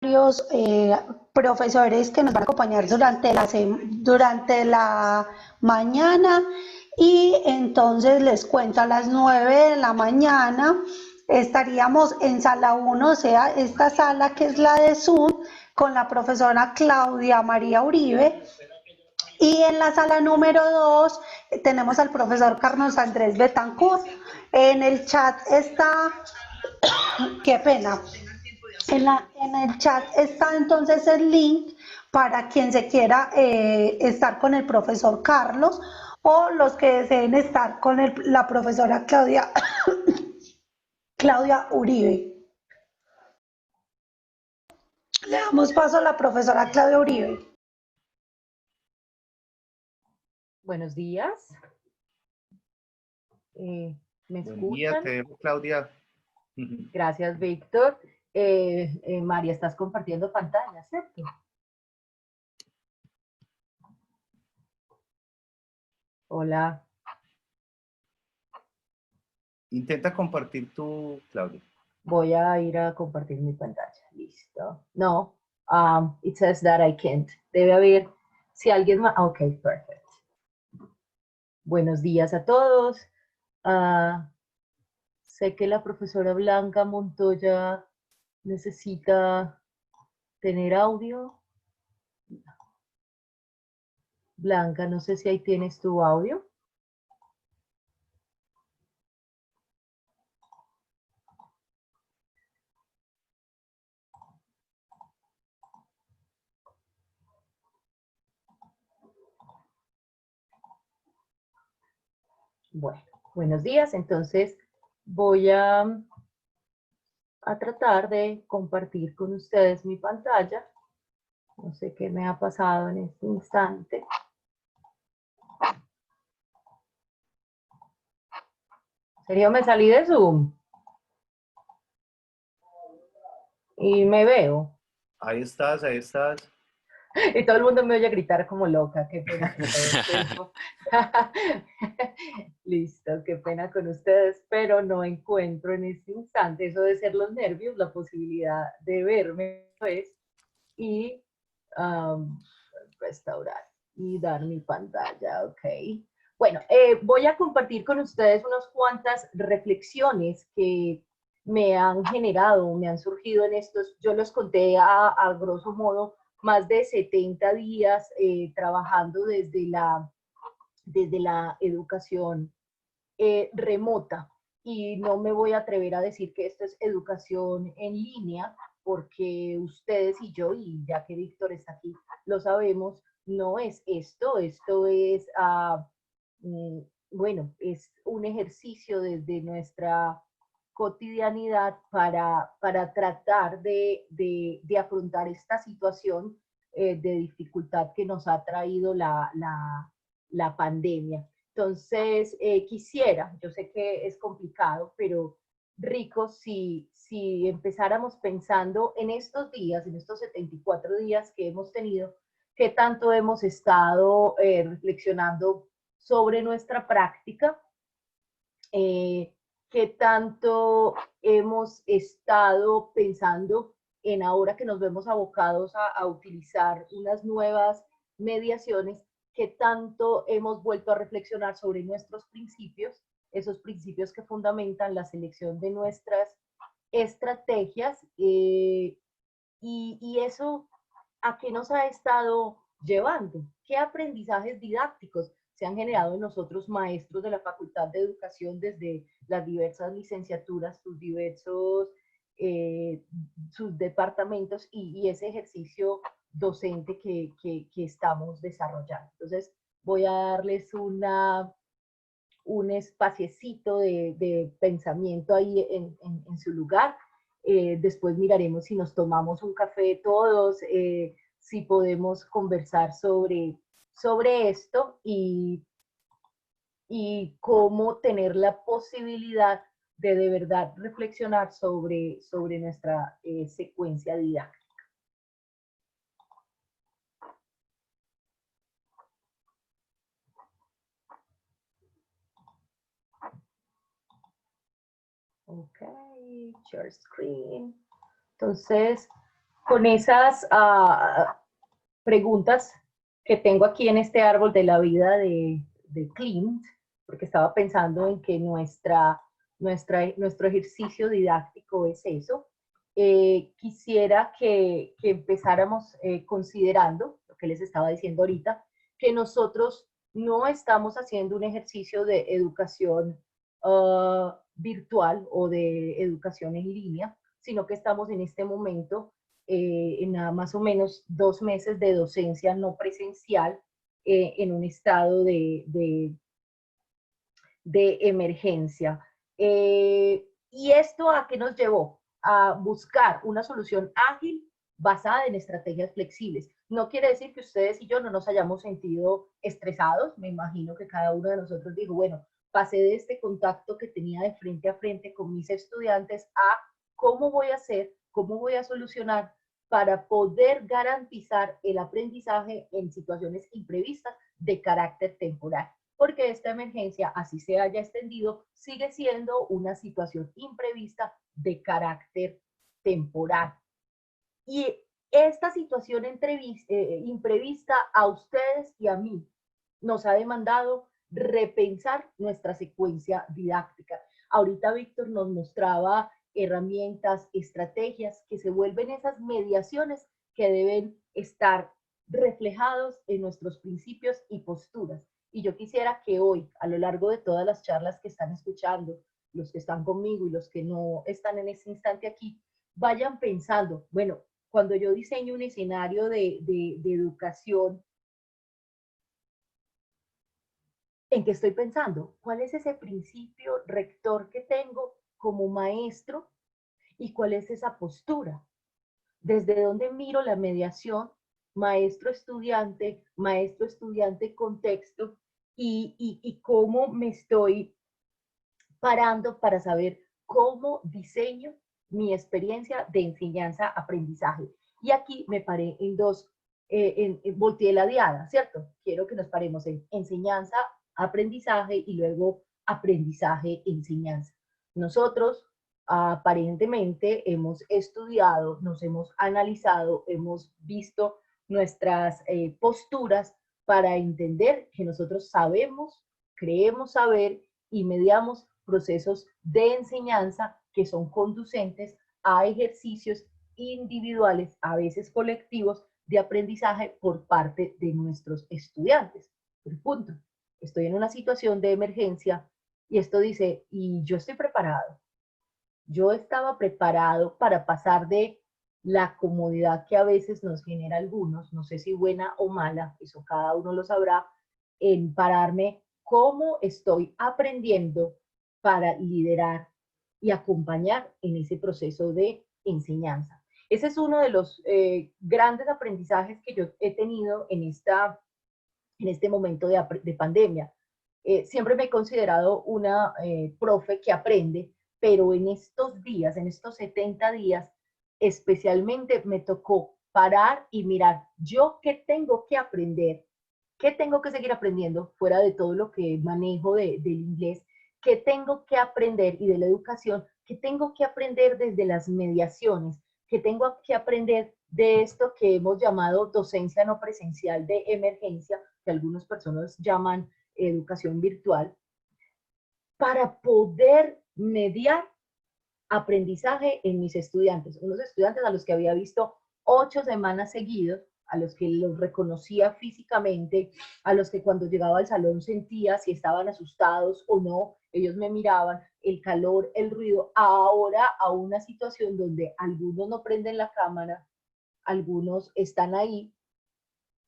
varios profesores que nos van a acompañar durante la mañana y entonces les cuento a las 9 de la mañana estaríamos en sala uno, o sea, esta sala que es la de Zoom, con la profesora Claudia María Uribe. Y en la sala número 2 tenemos al profesor Carlos Andrés Betancourt. En el chat está, qué pena, en el chat está entonces el link para quien se quiera estar con el profesor Carlos o los que deseen estar con la profesora Claudia, Claudia Uribe. Le damos paso a la profesora Claudia Uribe. Buenos días. ¿Me Buen día, escuchan? te veo, Claudia. Gracias, Víctor. María, estás compartiendo pantalla, ¿cierto? Hola. Intenta compartir tú, Claudia. Voy a ir a compartir mi pantalla. Listo. No, it says that I can't. Debe haber, si alguien más, ok, perfect. Buenos días a todos. Sé que la profesora Blanca Montoya necesita tener audio. Blanca, no sé si ahí tienes tu audio. Bueno, buenos días. Entonces voy a tratar de compartir con ustedes mi pantalla. No sé qué me ha pasado en este instante. ¿En serio me salí de Zoom? Y me veo. Ahí estás, ahí estás. Y todo el mundo me oye gritar como loca. Qué pena con todo el tiempo. Listo, qué pena con ustedes, pero no encuentro en este instante, eso de ser los nervios, la posibilidad de verme pues, y restaurar y dar mi pantalla, ok. Bueno, voy a compartir con ustedes unas cuantas reflexiones que me han generado, me han surgido en estos, yo los conté a grosso modo, más de 70 días trabajando desde la educación remota. Y no me voy a atrever a decir que esto es educación en línea, porque ustedes y yo, y ya que Víctor está aquí, lo sabemos, no es esto, esto es, bueno, es un ejercicio desde nuestra cotidianidad para tratar de afrontar esta situación de dificultad que nos ha traído la pandemia. Entonces, quisiera, yo sé que es complicado, pero rico si empezáramos pensando en estos días, en estos 74 días que hemos tenido, qué tanto hemos estado reflexionando sobre nuestra práctica, qué tanto hemos estado pensando en ahora que nos vemos abocados a utilizar unas nuevas mediaciones, qué tanto hemos vuelto a reflexionar sobre nuestros principios, esos principios que fundamentan la selección de nuestras estrategias y eso a qué nos ha estado llevando, qué aprendizajes didácticos se han generado en nosotros maestros de la Facultad de Educación desde las diversas licenciaturas, sus departamentos y ese ejercicio docente que estamos desarrollando. Entonces, voy a darles un espaciecito de pensamiento ahí en su lugar. Después miraremos si nos tomamos un café todos, si podemos conversar sobre esto y cómo tener la posibilidad de verdad reflexionar sobre nuestra secuencia didáctica. Ok, share screen. Entonces, con esas preguntas que tengo aquí en este árbol de la vida de Klimt, porque estaba pensando en que nuestro ejercicio didáctico es eso. Quisiera que empezáramos considerando, lo que les estaba diciendo ahorita, que nosotros no estamos haciendo un ejercicio de educación virtual o de educación en línea, sino que estamos en este momento en más o menos 2 meses de docencia no presencial en un estado de emergencia. ¿Y esto a qué nos llevó? A buscar una solución ágil basada en estrategias flexibles. No quiere decir que ustedes y yo no nos hayamos sentido estresados. Me imagino que cada uno de nosotros dijo, bueno, pasé de este contacto que tenía de frente a frente con mis estudiantes a cómo voy a hacer, cómo voy a solucionar para poder garantizar el aprendizaje en situaciones imprevistas de carácter temporal. Porque esta emergencia, así se haya extendido, sigue siendo una situación imprevista de carácter temporal. Y esta situación imprevista a ustedes y a mí nos ha demandado repensar nuestra secuencia didáctica. Ahorita Víctor nos mostraba herramientas, estrategias que se vuelven esas mediaciones que deben estar reflejados en nuestros principios y posturas. Y yo quisiera que hoy, a lo largo de todas las charlas que están escuchando, los que están conmigo y los que no están en este instante aquí, vayan pensando, bueno, cuando yo diseño un escenario de educación, ¿en qué estoy pensando? ¿Cuál es ese principio rector que tengo como maestro y cuál es esa postura? ¿Desde dónde miro la mediación maestro-estudiante-contexto y cómo me estoy parando para saber cómo diseño mi experiencia de enseñanza-aprendizaje? Y aquí me paré en dos, volteé la diada, ¿cierto? Quiero que nos paremos en enseñanza-aprendizaje y luego aprendizaje-enseñanza. Nosotros aparentemente hemos estudiado, nos hemos analizado, hemos visto nuestras posturas para entender que nosotros sabemos, creemos saber y mediamos procesos de enseñanza que son conducentes a ejercicios individuales, a veces colectivos, de aprendizaje por parte de nuestros estudiantes. El punto, estoy en una situación de emergencia y esto dice, y yo estoy preparado. Yo estaba preparado para pasar de la comodidad que a veces nos genera algunos, no sé si buena o mala, eso cada uno lo sabrá, en pararme cómo estoy aprendiendo para liderar y acompañar en ese proceso de enseñanza. Ese es uno de los grandes aprendizajes que yo he tenido en este momento de pandemia. Siempre me he considerado una profe que aprende, pero en estos días, en estos 70 días, especialmente me tocó parar y mirar, yo qué tengo que aprender, qué tengo que seguir aprendiendo fuera de todo lo que manejo del inglés, qué tengo que aprender y de la educación, qué tengo que aprender desde las mediaciones, qué tengo que aprender de esto que hemos llamado docencia no presencial de emergencia, que algunas personas llaman educación virtual, para poder mediar aprendizaje en mis estudiantes. Unos estudiantes a los que había visto 8 semanas seguidos, a los que los reconocía físicamente, a los que cuando llegaba al salón sentía si estaban asustados o no, ellos me miraban, el calor, el ruido, ahora a una situación donde algunos no prenden la cámara, algunos están ahí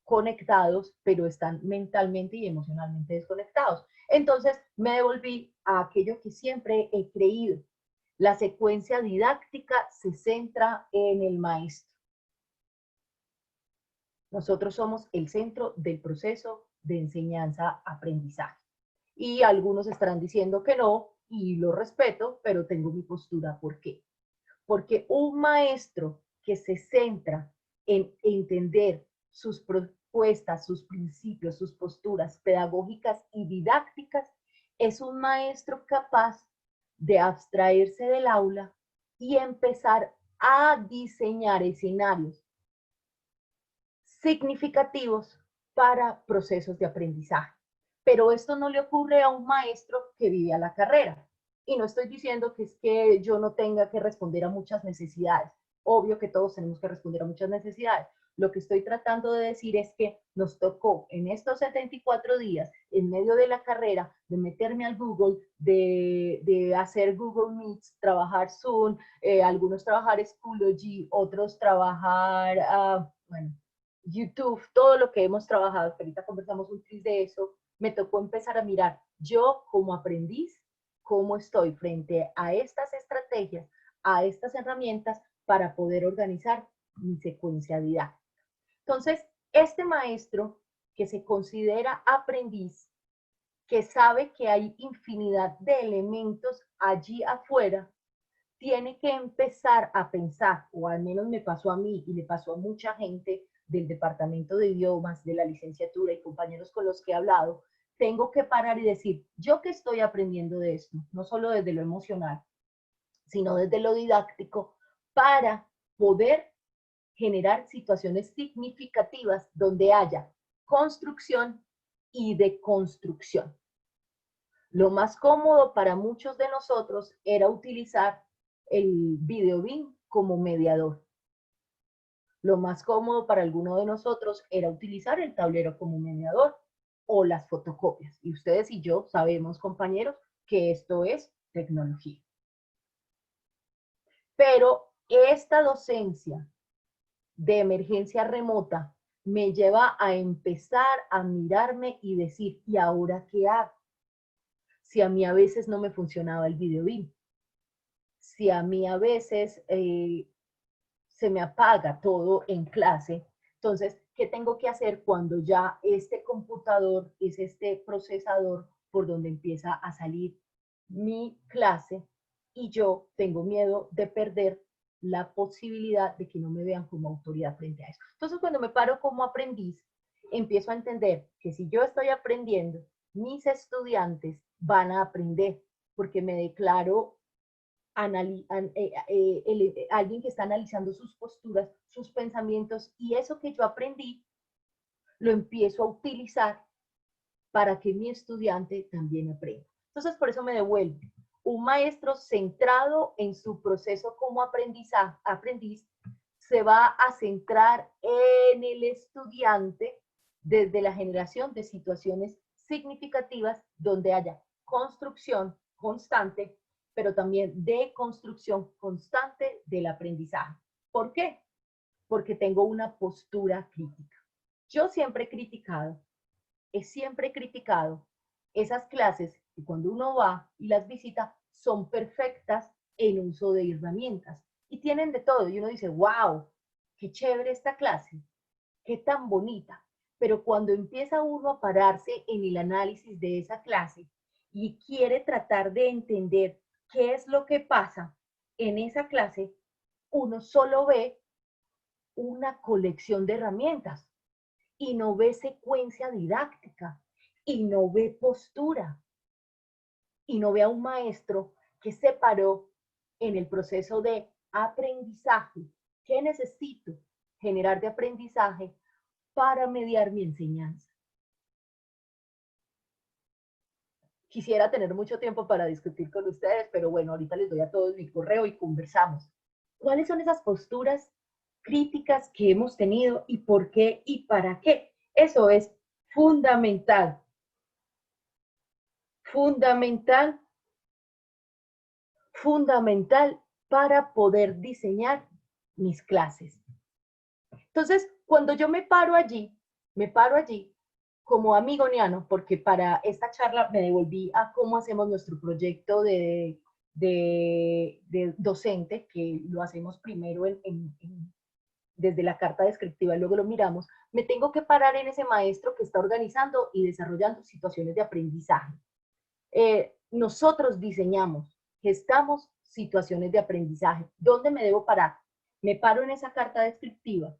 conectados, pero están mentalmente y emocionalmente desconectados. Entonces me devolví a aquello que siempre he creído. La secuencia didáctica se centra en el maestro. Nosotros somos el centro del proceso de enseñanza-aprendizaje. Y algunos estarán diciendo que no, y lo respeto, pero tengo mi postura. ¿Por qué? Porque un maestro que se centra en entender sus propuestas, sus principios, sus posturas pedagógicas y didácticas, es un maestro capaz de abstraerse del aula y empezar a diseñar escenarios significativos para procesos de aprendizaje. Pero esto no le ocurre a un maestro que vive a la carrera. Y no estoy diciendo que es que yo no tenga que responder a muchas necesidades. Obvio que todos tenemos que responder a muchas necesidades. Lo que estoy tratando de decir es que nos tocó en estos 74 días, en medio de la carrera, de meterme al Google, de hacer Google Meets, trabajar Zoom, algunos trabajar Schoology, otros trabajar, bueno, YouTube, todo lo que hemos trabajado, que ahorita conversamos un tris de eso, me tocó empezar a mirar yo como aprendiz, cómo estoy frente a estas estrategias, a estas herramientas para poder organizar mi secuencia didáctica. Entonces, este maestro que se considera aprendiz, que sabe que hay infinidad de elementos allí afuera, tiene que empezar a pensar, o al menos me pasó a mí y le pasó a mucha gente del departamento de idiomas, de la licenciatura y compañeros con los que he hablado, tengo que parar y decir, ¿yo qué estoy aprendiendo de esto? No solo desde lo emocional, sino desde lo didáctico, para poder generar situaciones significativas donde haya construcción y deconstrucción. Lo más cómodo para muchos de nosotros era utilizar el video BIM como mediador. Lo más cómodo para alguno de nosotros era utilizar el tablero como mediador o las fotocopias. Y ustedes y yo sabemos, compañeros, que esto es tecnología. Pero esta docencia de emergencia remota me lleva a empezar a mirarme y decir, ¿y ahora qué hago? Si a mí a veces no me funcionaba el video BIM, si a mí a veces se me apaga todo en clase, entonces, ¿qué tengo que hacer cuando ya este computador es este procesador por donde empieza a salir mi clase y yo tengo miedo de perder la posibilidad de que no me vean como autoridad frente a eso? Entonces, cuando me paro como aprendiz, empiezo a entender que si yo estoy aprendiendo, mis estudiantes van a aprender, porque me declaro alguien que está analizando sus posturas, sus pensamientos, y eso que yo aprendí lo empiezo a utilizar para que mi estudiante también aprenda. Entonces, por eso me devuelvo. Un maestro centrado en su proceso como aprendiz se va a centrar en el estudiante desde la generación de situaciones significativas donde haya construcción constante, pero también deconstrucción constante del aprendizaje. ¿Por qué? Porque tengo una postura crítica. Yo siempre he criticado esas clases que cuando uno va y las visita son perfectas en uso de herramientas y tienen de todo. Y uno dice, wow, qué chévere esta clase, qué tan bonita. Pero cuando empieza uno a pararse en el análisis de esa clase y quiere tratar de entender qué es lo que pasa en esa clase, uno solo ve una colección de herramientas y no ve secuencia didáctica y no ve postura y no ve a un maestro que se paró en el proceso de aprendizaje. ¿Qué necesito generar de aprendizaje para mediar mi enseñanza? Quisiera tener mucho tiempo para discutir con ustedes, pero bueno, ahorita les doy a todos mi correo y conversamos. ¿Cuáles son esas posturas críticas que hemos tenido y por qué y para qué? Eso es fundamental. Fundamental para poder diseñar mis clases. Entonces, cuando yo me paro allí como amigoniano, porque para esta charla me devolví a cómo hacemos nuestro proyecto de docente, que lo hacemos primero desde la carta descriptiva y luego lo miramos, me tengo que parar en ese maestro que está organizando y desarrollando situaciones de aprendizaje. Nosotros diseñamos, gestamos situaciones de aprendizaje. ¿Dónde me debo parar? Me paro en esa carta descriptiva.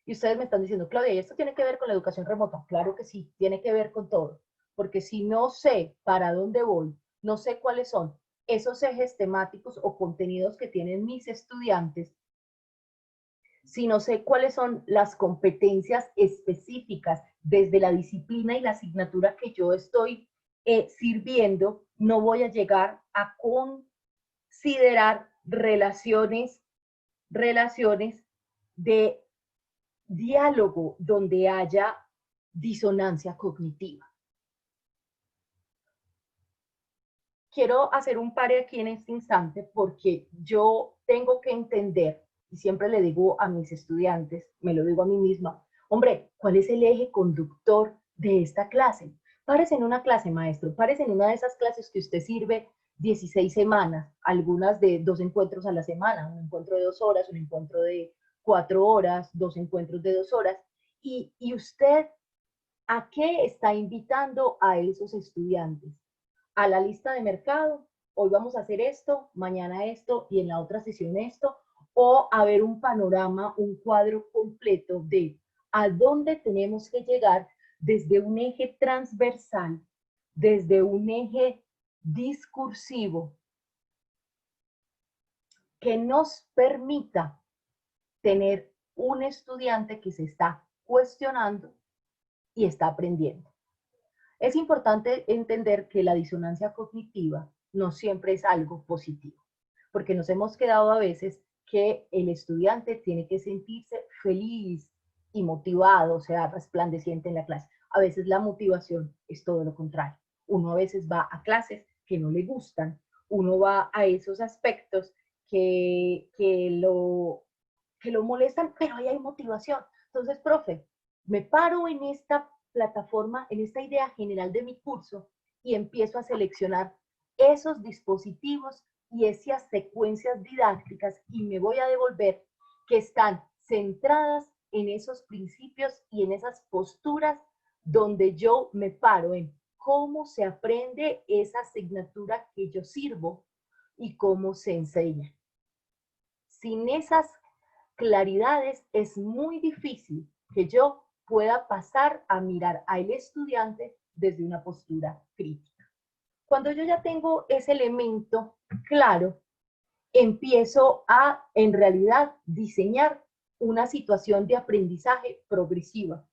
Y ustedes me están diciendo, Claudia, ¿y esto tiene que ver con la educación remota? Claro que sí, tiene que ver con todo. Porque si no sé para dónde voy, no sé cuáles son esos ejes temáticos o contenidos que tienen mis estudiantes, si no sé cuáles son las competencias específicas desde la disciplina y la asignatura que yo estoy sirviendo, no voy a llegar a considerar relaciones de diálogo donde haya disonancia cognitiva. Quiero hacer un pare aquí en este instante porque yo tengo que entender, y siempre le digo a mis estudiantes, me lo digo a mí misma, hombre, ¿cuál es el eje conductor de esta clase? Párese en una clase, maestro, párese en una de esas clases que usted sirve 16 semanas, algunas de 2 encuentros a la semana, un encuentro de 2 horas, un encuentro de 4 horas, 2 encuentros de 2 horas, y usted, ¿a qué está invitando a esos estudiantes? A la lista de mercado, hoy vamos a hacer esto, mañana esto y en la otra sesión esto, o a ver un panorama, un cuadro completo de a dónde tenemos que llegar desde un eje transversal, desde un eje discursivo que nos permita tener un estudiante que se está cuestionando y está aprendiendo. Es importante entender que la disonancia cognitiva no siempre es algo positivo, porque nos hemos quedado a veces que el estudiante tiene que sentirse feliz y motivado, o sea, resplandeciente en la clase. A veces la motivación es todo lo contrario. Uno a veces va a clases que no le gustan, uno va a esos aspectos que lo molestan, pero ahí hay motivación. Entonces, profe, me paro en esta plataforma, en esta idea general de mi curso y empiezo a seleccionar esos dispositivos y esas secuencias didácticas y me voy a devolver que están centradas en esos principios y en esas posturas donde yo me paro en cómo se aprende esa asignatura que yo sirvo y cómo se enseña. Sin esas claridades es muy difícil que yo pueda pasar a mirar al estudiante desde una postura crítica. Cuando yo ya tengo ese elemento claro, empiezo a, en realidad, diseñar una situación de aprendizaje progresiva.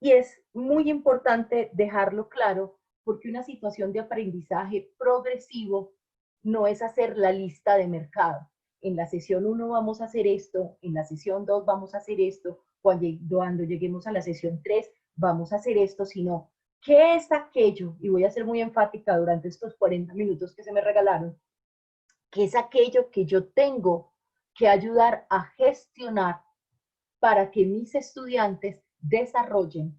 Y es muy importante dejarlo claro porque una situación de aprendizaje progresivo no es hacer la lista de mercado. En la sesión 1 vamos a hacer esto, en la sesión 2 vamos a hacer esto, cuando lleguemos a la sesión 3 vamos a hacer esto, sino ¿qué es aquello? Y voy a ser muy enfática durante estos 40 minutos que se me regalaron. ¿Qué es aquello que yo tengo que ayudar a gestionar para que mis estudiantes desarrollen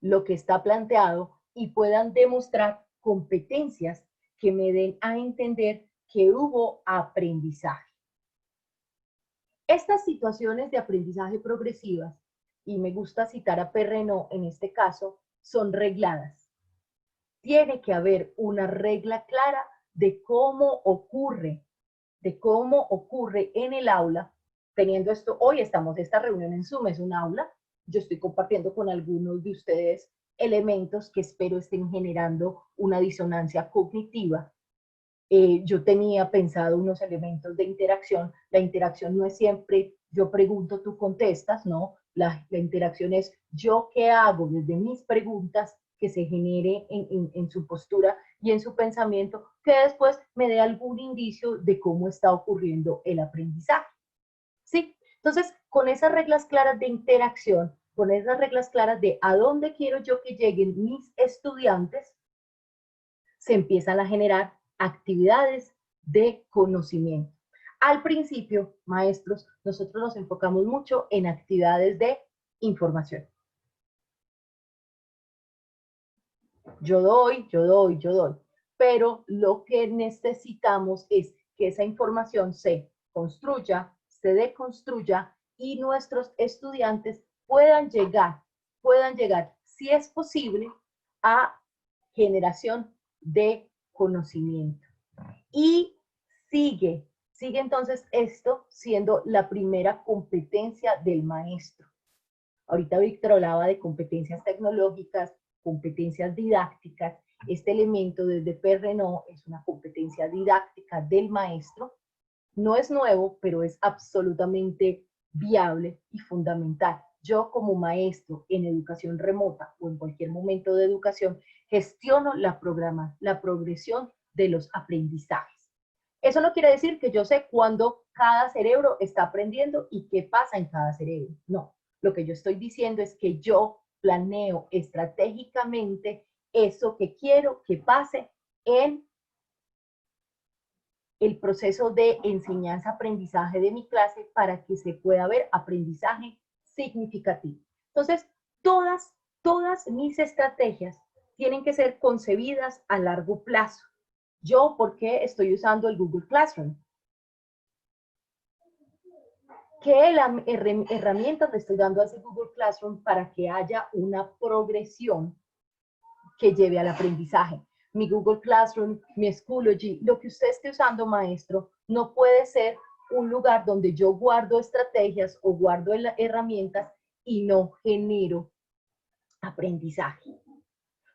lo que está planteado y puedan demostrar competencias que me den a entender que hubo aprendizaje? Estas situaciones de aprendizaje progresivas, y me gusta citar a Perrenot en este caso, son regladas. Tiene que haber una regla clara de cómo ocurre en el aula, teniendo esto, hoy estamos, esta reunión en Zoom es un aula, yo estoy compartiendo con algunos de ustedes elementos que espero estén generando una disonancia cognitiva. Yo tenía pensado unos elementos de interacción. La interacción no es siempre yo pregunto, tú contestas, no. La interacción es yo qué hago desde mis preguntas que se genere en su postura y en su pensamiento, que después me dé algún indicio de cómo está ocurriendo el aprendizaje. ¿Sí? Entonces, con esas reglas claras de interacción, con esas reglas claras de a dónde quiero yo que lleguen mis estudiantes, se empiezan a generar actividades de conocimiento. Al principio, maestros, nosotros nos enfocamos mucho en actividades de información. Yo doy, pero lo que necesitamos es que esa información se construya, se deconstruya y nuestros estudiantes puedan llegar, si es posible, a generación de conocimiento. Y sigue entonces esto siendo la primera competencia del maestro. Ahorita Víctor hablaba de competencias tecnológicas, competencias didácticas, Este elemento desde Perrenot es una competencia didáctica del maestro. No es nuevo, pero es absolutamente viable y fundamental. Yo como maestro en educación remota o en cualquier momento de educación, gestiono la progresión de los aprendizajes. Eso no quiere decir que yo sé cuándo cada cerebro está aprendiendo y qué pasa en cada cerebro. No, lo que yo estoy diciendo es que yo planeo estratégicamente eso que quiero que pase en el proceso de enseñanza-aprendizaje de mi clase para que se pueda ver aprendizaje significativo. Entonces, todas mis estrategias tienen que ser concebidas a largo plazo. Yo, ¿por qué estoy usando el Google Classroom? ¿Qué herramientas le estoy dando a ese Google Classroom para que haya una progresión que lleve al aprendizaje? Mi Google Classroom, mi Schoology, lo que usted esté usando, maestro, no puede ser un lugar donde yo guardo estrategias o guardo herramientas y no genero aprendizaje.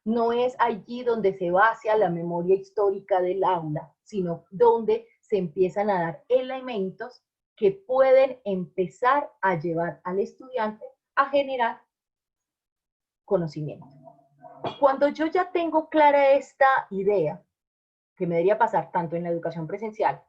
No es allí donde se basa la memoria histórica del aula, sino donde se empiezan a dar elementos que pueden empezar a llevar al estudiante a generar conocimiento. Cuando yo ya tengo clara esta idea, que me debería pasar tanto en la educación presencial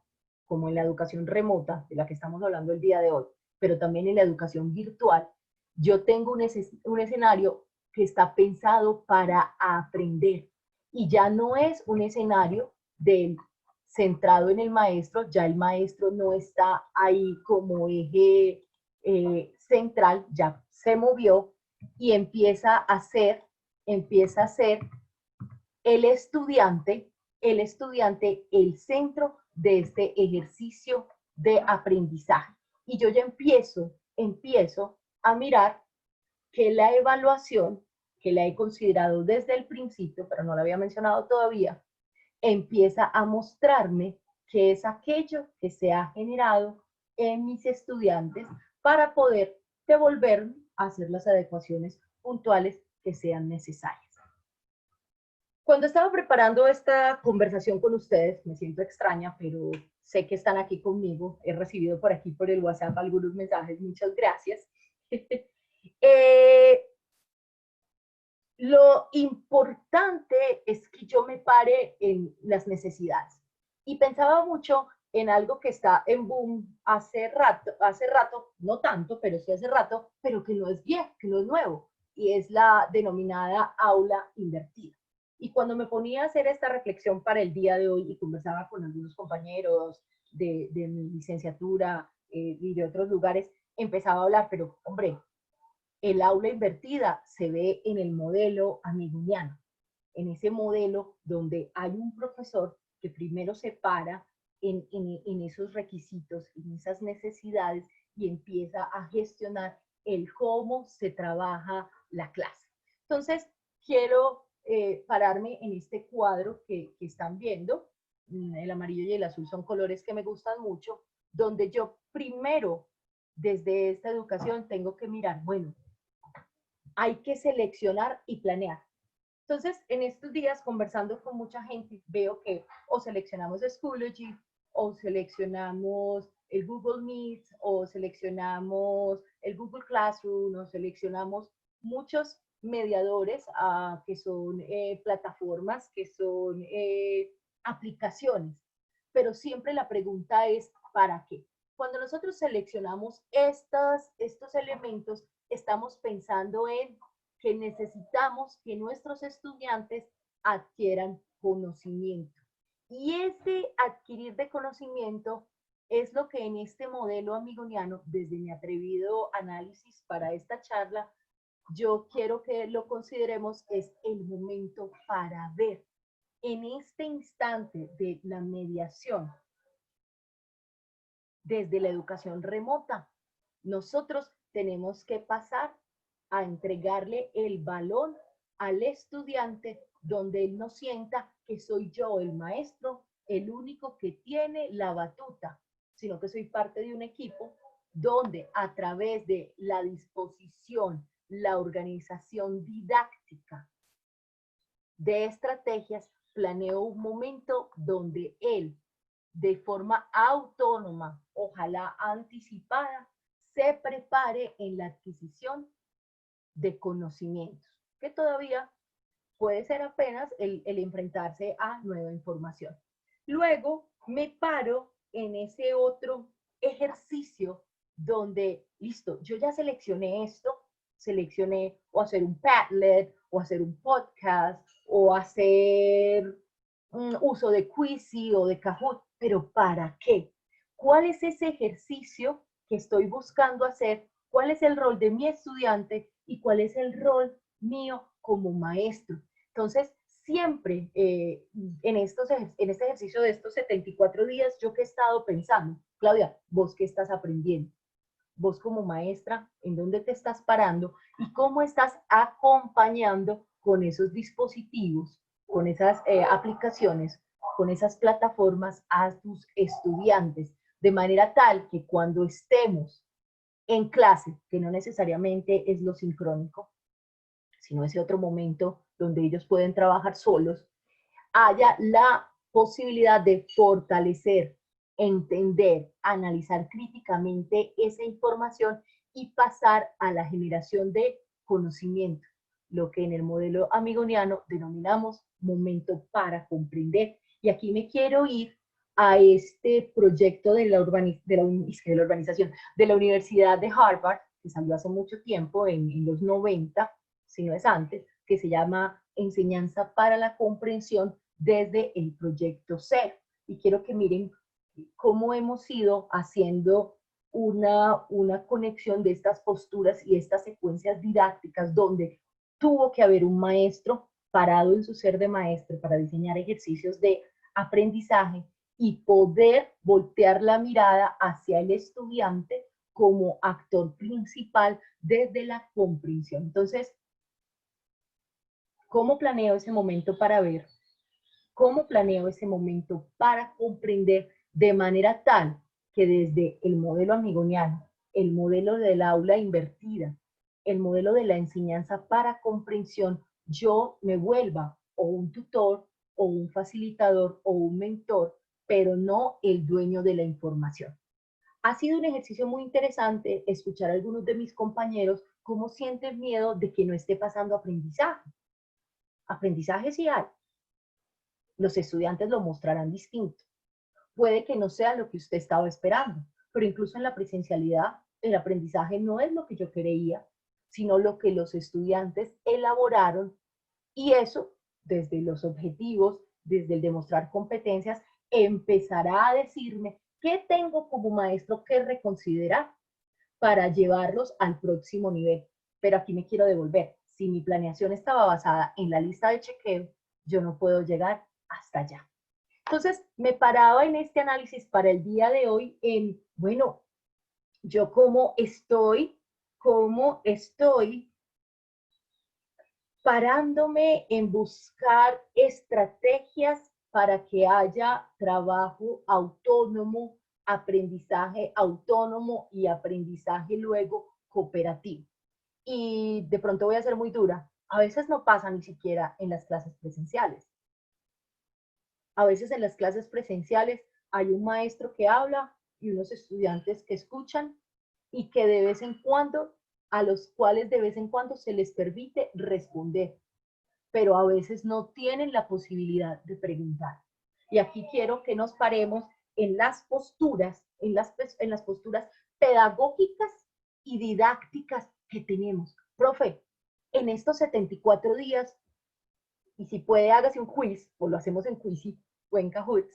como en la educación remota, de la que estamos hablando el día de hoy, pero también en la educación virtual, yo tengo un escenario que está pensado para aprender y ya no es un escenario centrado en el maestro, ya el maestro no está ahí como eje central, ya se movió y empieza a ser el estudiante el centro de este ejercicio de aprendizaje. Y yo ya empiezo a mirar que la evaluación, que la he considerado desde el principio, pero no la había mencionado todavía, empieza a mostrarme qué es aquello que se ha generado en mis estudiantes para poder devolver a hacer las adecuaciones puntuales que sean necesarias. Cuando estaba preparando esta conversación con ustedes, me siento extraña, pero sé que están aquí conmigo. He recibido por aquí, por el WhatsApp, algunos mensajes. Muchas gracias. Lo importante es que yo me pare en las necesidades. Y pensaba mucho en algo que está en boom hace rato, no tanto, pero sí hace rato, pero que no es viejo, que no es nuevo, y es la denominada aula invertida. Y cuando me ponía a hacer esta reflexión para el día de hoy y conversaba con algunos compañeros de mi licenciatura y de otros lugares, empezaba a hablar, pero hombre, el aula invertida se ve en el modelo amigoniano, en ese modelo donde hay un profesor que primero se para en esos requisitos, en esas necesidades y empieza a gestionar el cómo se trabaja la clase. Entonces, quiero pararme en este cuadro que están viendo. El amarillo y el azul son colores que me gustan mucho, donde yo primero, desde esta educación, tengo que mirar, bueno, hay que seleccionar y planear. Entonces, en estos días, conversando con mucha gente, veo que o seleccionamos Schoology, o seleccionamos el Google Meet, o seleccionamos el Google Classroom, o seleccionamos muchos mediadores que son plataformas, que son aplicaciones. Pero siempre la pregunta es, ¿para qué? Cuando nosotros seleccionamos estos elementos, estamos pensando en que necesitamos que nuestros estudiantes adquieran conocimiento. Y ese adquirir de conocimiento es lo que en este modelo amigoniano, desde mi atrevido análisis para esta charla, yo quiero que lo consideremos es el momento para ver. En este instante de la mediación desde la educación remota, nosotros tenemos que pasar a entregarle el balón al estudiante donde él no sienta que soy yo, el maestro, el único que tiene la batuta, sino que soy parte de un equipo donde a través de la disposición, la organización didáctica de estrategias, planeo un momento donde él, de forma autónoma, ojalá anticipada, se prepare en la adquisición de conocimientos, que todavía puede ser apenas el enfrentarse a nueva información. Luego me paro en ese otro ejercicio donde, listo, yo ya seleccioné esto, seleccioné o hacer un Padlet, o hacer un podcast, o hacer un uso de Quizy o de Kahoot, pero ¿para qué? ¿Cuál es ese ejercicio que estoy buscando hacer? ¿Cuál es el rol de mi estudiante y cuál es el rol mío como maestro? Entonces, siempre en este ejercicio de estos 74 días, yo que he estado pensando, Claudia, ¿vos qué estás aprendiendo? Vos como maestra, ¿en dónde te estás parando? ¿Y cómo estás acompañando con esos dispositivos, con esas aplicaciones, con esas plataformas a tus estudiantes? De manera tal que cuando estemos en clase, que no necesariamente es lo sincrónico, sino ese otro momento donde ellos pueden trabajar solos, haya la posibilidad de fortalecer, entender, analizar críticamente esa información y pasar a la generación de conocimiento, lo que en el modelo amigoniano denominamos momento para comprender. Y aquí me quiero ir a este proyecto de la urbanización, de la Universidad de Harvard, que salió hace mucho tiempo, en los 90, si no es antes, que se llama Enseñanza para la Comprensión desde el proyecto CER. Y quiero que miren cómo hemos ido haciendo una conexión de estas posturas y estas secuencias didácticas donde tuvo que haber un maestro parado en su ser de maestro para diseñar ejercicios de aprendizaje y poder voltear la mirada hacia el estudiante como actor principal desde la comprensión. Entonces, ¿cómo planeo ese momento para ver? ¿Cómo planeo ese momento para comprender de manera tal que desde el modelo amigoniano, el modelo del aula invertida, el modelo de la enseñanza para comprensión, yo me vuelva o un tutor o un facilitador o un mentor, pero no el dueño de la información? Ha sido un ejercicio muy interesante escuchar a algunos de mis compañeros cómo sienten miedo de que no esté pasando aprendizaje. Aprendizaje sí hay. Los estudiantes lo mostrarán distinto. Puede que no sea lo que usted estaba esperando, pero incluso en la presencialidad, el aprendizaje no es lo que yo creía, sino lo que los estudiantes elaboraron, y eso, desde los objetivos, desde el demostrar competencias, empezará a decirme qué tengo como maestro que reconsiderar para llevarlos al próximo nivel. Pero aquí me quiero devolver. Si mi planeación estaba basada en la lista de chequeo, yo no puedo llegar hasta allá. Entonces, me paraba en este análisis para el día de hoy en, bueno, yo cómo estoy parándome en buscar estrategias para que haya trabajo autónomo, aprendizaje autónomo y aprendizaje luego cooperativo. Y de pronto voy a ser muy dura, a veces no pasa ni siquiera en las clases presenciales. A veces en las clases presenciales hay un maestro que habla y unos estudiantes que escuchan y que de vez en cuando, a los cuales de vez en cuando se les permite responder, pero a veces no tienen la posibilidad de preguntar. Y aquí quiero que nos paremos en las posturas, en las posturas pedagógicas y didácticas que tenemos. Profe, en estos 74 días, y si puede, hágase un quiz, o lo hacemos en Quizy o en Kahoot,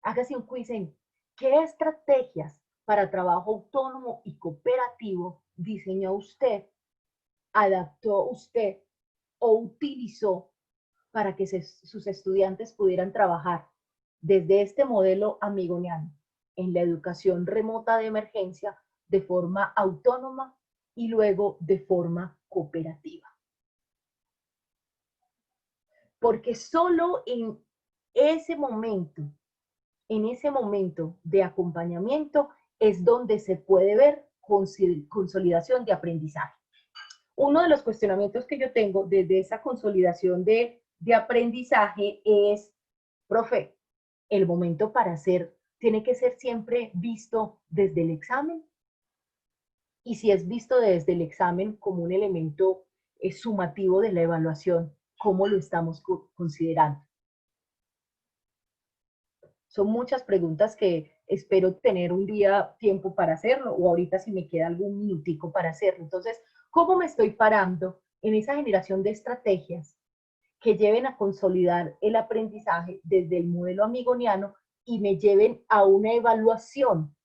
hágase un quiz en qué estrategias para trabajo autónomo y cooperativo diseñó usted, adaptó usted o utilizó para que sus estudiantes pudieran trabajar desde este modelo amigoniano en la educación remota de emergencia de forma autónoma y luego de forma cooperativa. Porque solo en ese momento de acompañamiento es donde se puede ver consolidación de aprendizaje. Uno de los cuestionamientos que yo tengo desde esa consolidación de de aprendizaje es, profe, el momento para hacer tiene que ser siempre visto desde el examen. Y si es visto desde el examen como un elemento sumativo de la evaluación, ¿cómo lo estamos considerando? Son muchas preguntas que espero tener un día tiempo para hacerlo, o ahorita si me queda algún minutico para hacerlo. Entonces, ¿cómo me estoy parando en esa generación de estrategias que lleven a consolidar el aprendizaje desde el modelo amigoniano y me lleven a una evaluación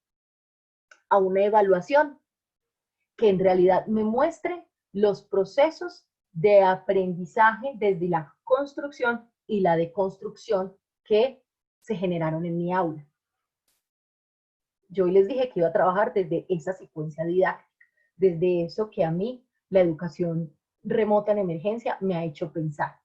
que en realidad me muestre los procesos de aprendizaje desde la construcción y la deconstrucción que se generaron en mi aula? Yo hoy les dije que iba a trabajar desde esa secuencia didáctica, desde eso que a mí la educación remota en emergencia me ha hecho pensar.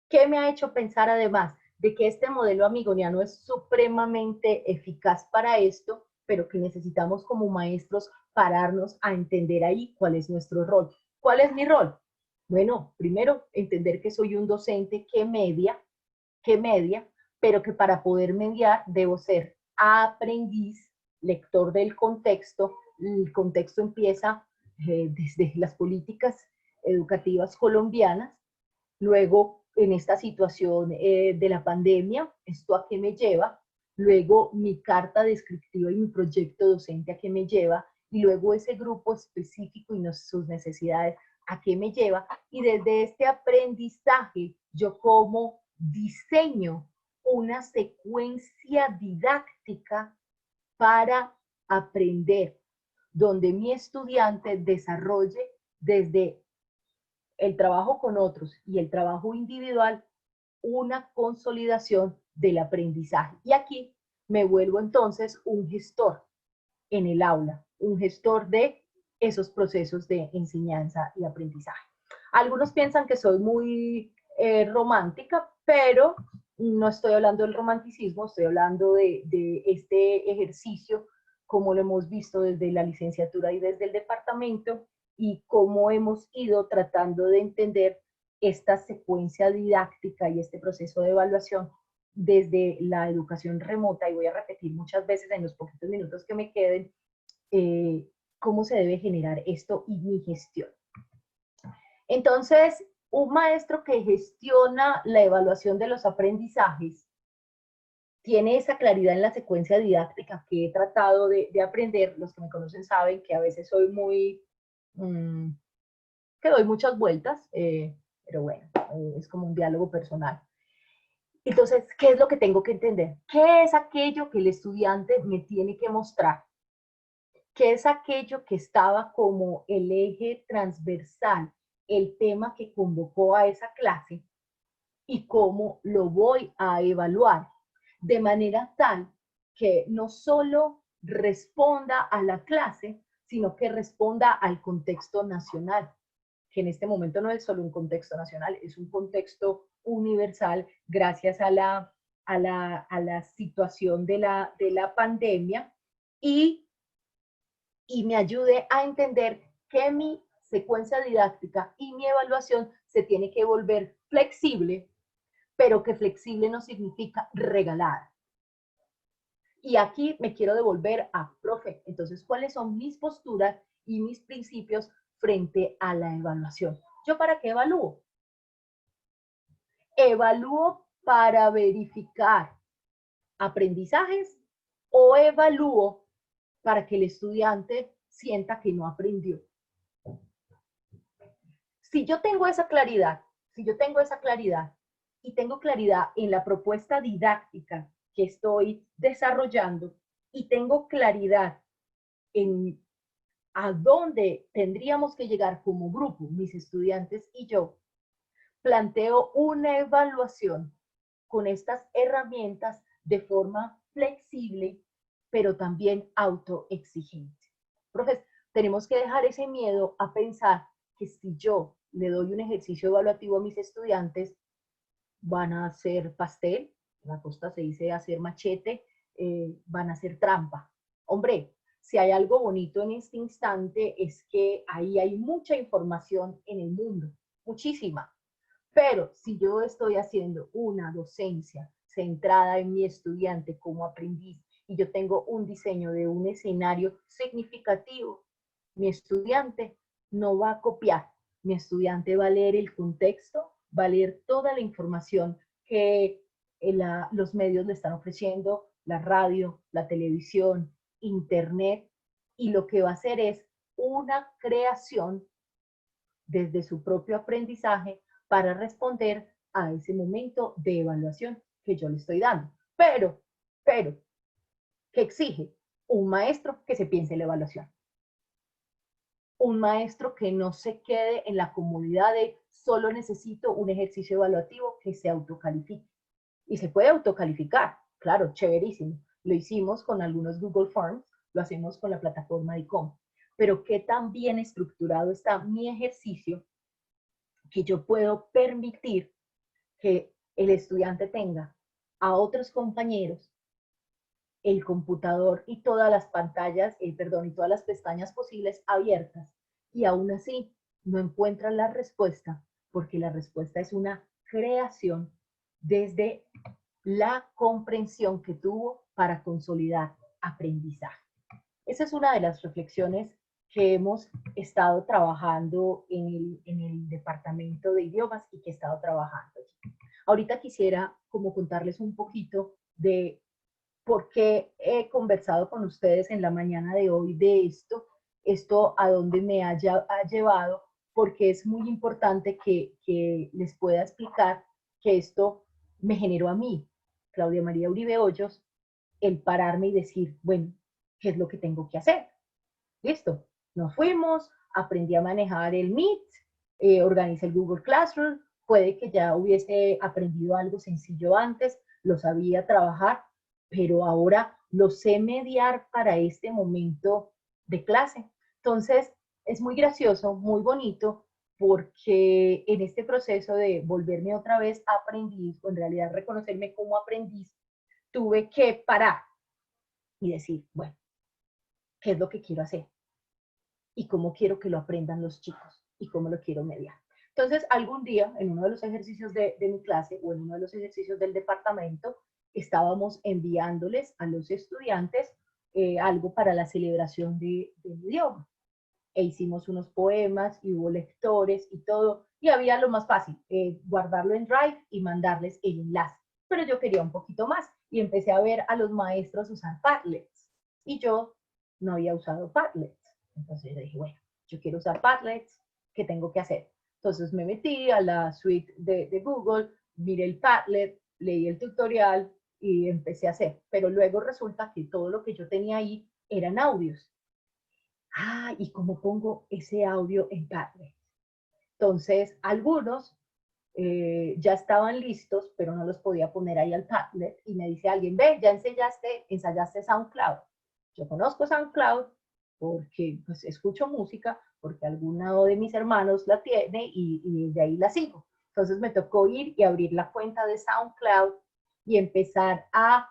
¿Qué me ha hecho pensar además? De que este modelo amigoniano es supremamente eficaz para esto, pero que necesitamos como maestros pararnos a entender ahí cuál es nuestro rol. ¿Cuál es mi rol? Bueno, primero, entender que soy un docente que media, pero que para poder mediar debo ser aprendiz, lector del contexto. El contexto empieza desde las políticas educativas colombianas. Luego, en esta situación de la pandemia, ¿esto a qué me lleva? Luego, mi carta descriptiva y mi proyecto docente, ¿a qué me lleva? Y luego ese grupo específico y sus necesidades, ¿a qué me lleva? Y desde este aprendizaje, yo como diseño una secuencia didáctica para aprender, donde mi estudiante desarrolle desde el trabajo con otros y el trabajo individual una consolidación del aprendizaje. Y aquí me vuelvo entonces un gestor en el aula, un gestor de esos procesos de enseñanza y aprendizaje. Algunos piensan que soy muy romántica, pero no estoy hablando del romanticismo, estoy hablando de este ejercicio, como lo hemos visto desde la licenciatura y desde el departamento, y cómo hemos ido tratando de entender esta secuencia didáctica y este proceso de evaluación desde la educación remota. Y voy a repetir muchas veces en los poquitos minutos que me queden cómo se debe generar esto y mi gestión. Entonces, un maestro que gestiona la evaluación de los aprendizajes tiene esa claridad en la secuencia didáctica que he tratado de aprender. Los que me conocen saben que a veces soy muy, que doy muchas vueltas, pero bueno, es como un diálogo personal. Entonces, ¿qué es lo que tengo que entender? ¿Qué es aquello que el estudiante me tiene que mostrar? ¿Qué es aquello que estaba como el eje transversal, el tema que convocó a esa clase, y cómo lo voy a evaluar de manera tal que no solo responda a la clase, sino que responda al contexto nacional, que en este momento no es solo un contexto nacional, es un contexto universal gracias a la situación de la pandemia, y me ayude a entender que mi secuencia didáctica y mi evaluación se tiene que volver flexible, pero que flexible no significa regalada. Y aquí me quiero devolver a, profe, entonces, ¿cuáles son mis posturas y mis principios frente a la evaluación? ¿Yo para qué evalúo? ¿Evalúo para verificar aprendizajes o evalúo para que el estudiante sienta que no aprendió? Si yo tengo esa claridad, y tengo claridad en la propuesta didáctica que estoy desarrollando, y tengo claridad en a dónde tendríamos que llegar como grupo, mis estudiantes y yo, planteo una evaluación con estas herramientas de forma flexible, pero también autoexigente. Profes, tenemos que dejar ese miedo a pensar que si yo le doy un ejercicio evaluativo a mis estudiantes, van a hacer pastel, en la costa se dice hacer machete, van a hacer trampa. Hombre, si hay algo bonito en este instante es que ahí hay mucha información en el mundo, muchísima, Pero si yo estoy haciendo una docencia centrada en mi estudiante como aprendiz y yo tengo un diseño de un escenario significativo, mi estudiante no va a copiar, mi estudiante va a leer el contexto, va a leer toda la información que los medios le están ofreciendo, la radio, la televisión, internet, y lo que va a hacer es una creación desde su propio aprendizaje para responder a ese momento de evaluación que yo le estoy dando. Pero, ¿qué exige? Un maestro que se piense en la evaluación. Un maestro que no se quede en la comodidad de solo necesito un ejercicio evaluativo que se autocalifique. Y se puede autocalificar, claro, chéverísimo. Lo hicimos con algunos Google Forms, lo hacemos con la plataforma de ICOM. Pero qué tan bien estructurado está mi ejercicio que yo puedo permitir que el estudiante tenga a otros compañeros el computador y todas las pantallas, y todas las pestañas posibles abiertas, y aún así no encuentran la respuesta, porque la respuesta es una creación desde la comprensión que tuvo para consolidar aprendizaje. Esa es una de las reflexiones que hemos estado trabajando en el departamento de idiomas y que he estado trabajando. Ahorita quisiera como contarles un poquito de por qué he conversado con ustedes en la mañana de hoy de esto a dónde me ha llevado, porque es muy importante que les pueda explicar que esto me generó a mí, Claudia María Uribe Hoyos, el pararme y decir, bueno, ¿qué es lo que tengo que hacer? Listo, nos fuimos, aprendí a manejar el Meet, organicé el Google Classroom, puede que ya hubiese aprendido algo sencillo antes, lo sabía trabajar, pero ahora lo sé mediar para este momento de clase. Entonces, es muy gracioso, muy bonito, porque en este proceso de volverme otra vez aprendiz, o en realidad reconocerme como aprendiz, tuve que parar y decir, bueno, ¿qué es lo que quiero hacer? Y cómo quiero que lo aprendan los chicos y cómo lo quiero mediar. Entonces, algún día, en uno de los ejercicios de mi clase o en uno de los ejercicios del departamento, estábamos enviándoles a los estudiantes algo para la celebración del idioma. E hicimos unos poemas y hubo lectores y todo. Y había lo más fácil, guardarlo en Drive y mandarles el enlace. Pero yo quería un poquito más y empecé a ver a los maestros usar Padlets. Y yo no había usado Padlets. Entonces yo dije, bueno, yo quiero usar Padlets, ¿qué tengo que hacer? Entonces me metí a la suite de Google, miré el Padlet, leí el tutorial y empecé a hacer. Pero luego resulta que todo lo que yo tenía ahí eran audios. Ah, ¿y cómo pongo ese audio en Padlet? Entonces, algunos ya estaban listos, pero no los podía poner ahí al Padlet. Y me dice alguien, ve, ya ensayaste SoundCloud. Yo conozco SoundCloud porque pues, escucho música, porque alguno de mis hermanos la tiene y de ahí la sigo. Entonces me tocó ir y abrir la cuenta de SoundCloud y empezar a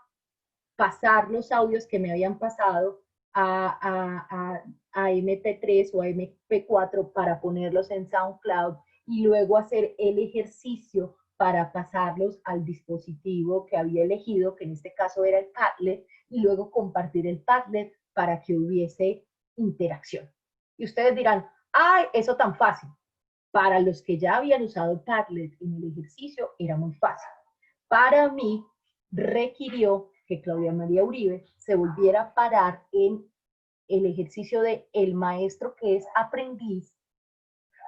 pasar los audios que me habían pasado a MP3 o a MP4 para ponerlos en SoundCloud y luego hacer el ejercicio para pasarlos al dispositivo que había elegido, que en este caso era el Padlet, y luego compartir el Padlet para que hubiese interacción. Y ustedes dirán, ¡ay, eso tan fácil! Para los que ya habían usado Padlet en el ejercicio era muy fácil. Para mí requirió que Claudia María Uribe se volviera a parar en el ejercicio de el maestro que es aprendiz,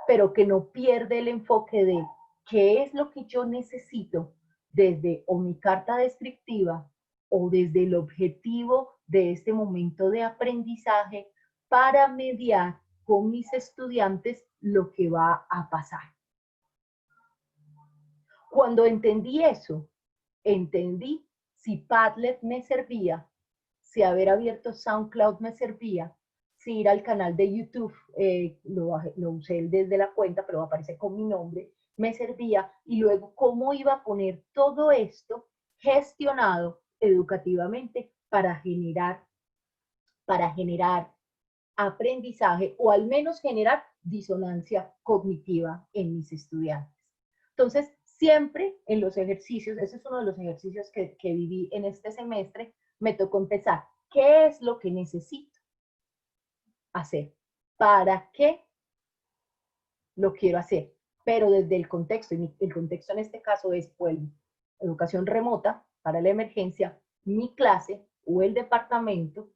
pero que no pierde el enfoque de qué es lo que yo necesito desde o mi carta descriptiva o desde el objetivo de este momento de aprendizaje para mediar con mis estudiantes lo que va a pasar. Cuando entendí eso, entendí si Padlet me servía, si haber abierto SoundCloud me servía, si ir al canal de YouTube, lo usé desde la cuenta, pero aparece con mi nombre, me servía, y luego cómo iba a poner todo esto gestionado educativamente para generar aprendizaje o al menos generar disonancia cognitiva en mis estudiantes. Entonces, siempre en los ejercicios, ese es uno de los ejercicios que viví en este semestre, me tocó empezar, ¿qué es lo que necesito hacer? ¿Para qué lo quiero hacer? Pero desde el contexto, y el contexto en este caso es pues, educación remota para la emergencia, mi clase o el departamento,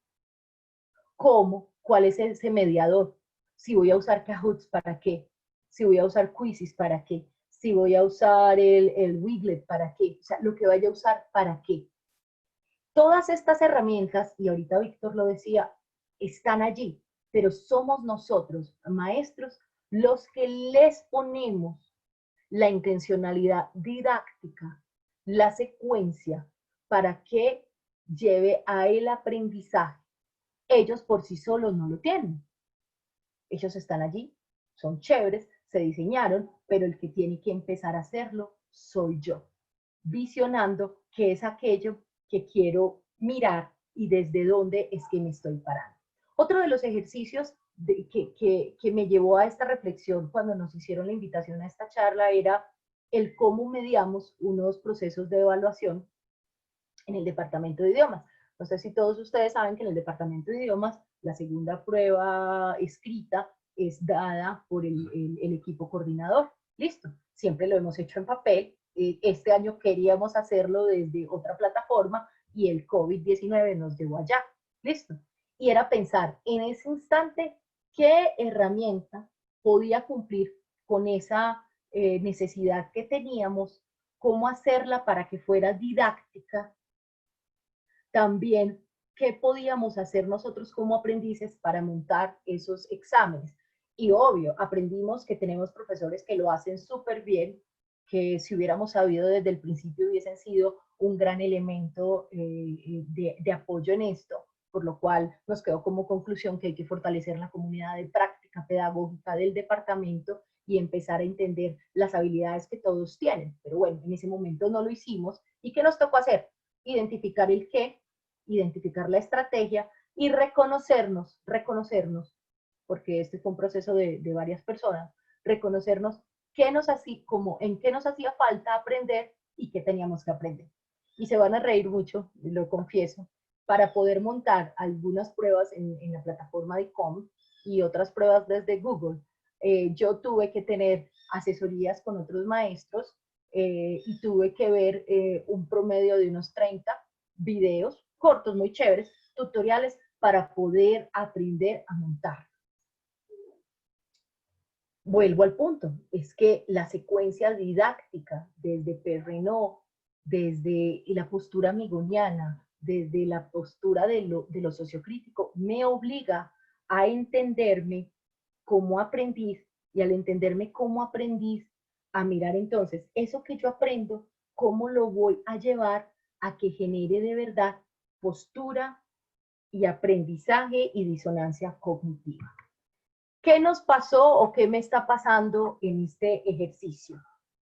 ¿cómo? ¿Cuál es ese mediador? Si voy a usar Kahoots, ¿para qué? Si voy a usar Quizzes, ¿para qué? Si voy a usar el Wiglet, ¿para qué? O sea, lo que vaya a usar, ¿para qué? Todas estas herramientas, y ahorita Víctor lo decía, están allí, pero somos nosotros, maestros, los que les ponemos la intencionalidad didáctica, la secuencia, para que lleve a el aprendizaje. Ellos por sí solos no lo tienen. Ellos están allí, son chéveres, se diseñaron, pero el que tiene que empezar a hacerlo soy yo, visionando qué es aquello que quiero mirar y desde dónde es que me estoy parando. Otro de los ejercicios que me llevó a esta reflexión cuando nos hicieron la invitación a esta charla era el cómo mediamos unos procesos de evaluación en el departamento de idiomas. No sé si todos ustedes saben que en el departamento de idiomas la segunda prueba escrita es dada por el equipo coordinador. Listo, siempre lo hemos hecho en papel. Este año queríamos hacerlo desde otra plataforma y el COVID-19 nos llevó allá. Listo. Y era pensar en ese instante qué herramienta podía cumplir con esa necesidad que teníamos, cómo hacerla para que fuera didáctica. También, ¿qué podíamos hacer nosotros como aprendices para montar esos exámenes? Y obvio, aprendimos que tenemos profesores que lo hacen súper bien, que si hubiéramos sabido desde el principio hubiesen sido un gran elemento de apoyo en esto, por lo cual nos quedó como conclusión que hay que fortalecer la comunidad de práctica pedagógica del departamento y empezar a entender las habilidades que todos tienen. Pero bueno, en ese momento no lo hicimos. ¿Y qué nos tocó hacer? Identificar el qué, identificar la estrategia y reconocernos, porque este fue un proceso de varias personas, reconocernos qué nos hacía, como en qué nos hacía falta aprender y qué teníamos que aprender. Y se van a reír mucho, lo confieso, para poder montar algunas pruebas en la plataforma de ICOM y otras pruebas desde Google. Yo tuve que tener asesorías con otros maestros y tuve que ver un promedio de unos 30 videos cortos, muy chéveres, tutoriales para poder aprender a montar. Vuelvo al punto, es que la secuencia didáctica desde Perrenot, desde la postura amigoniana, desde la postura de lo sociocrítico, me obliga a entenderme como aprendiz y al entenderme como aprendiz, a mirar entonces eso que yo aprendo, cómo lo voy a llevar a que genere de verdad postura y aprendizaje y disonancia cognitiva. ¿Qué nos pasó o qué me está pasando en este ejercicio?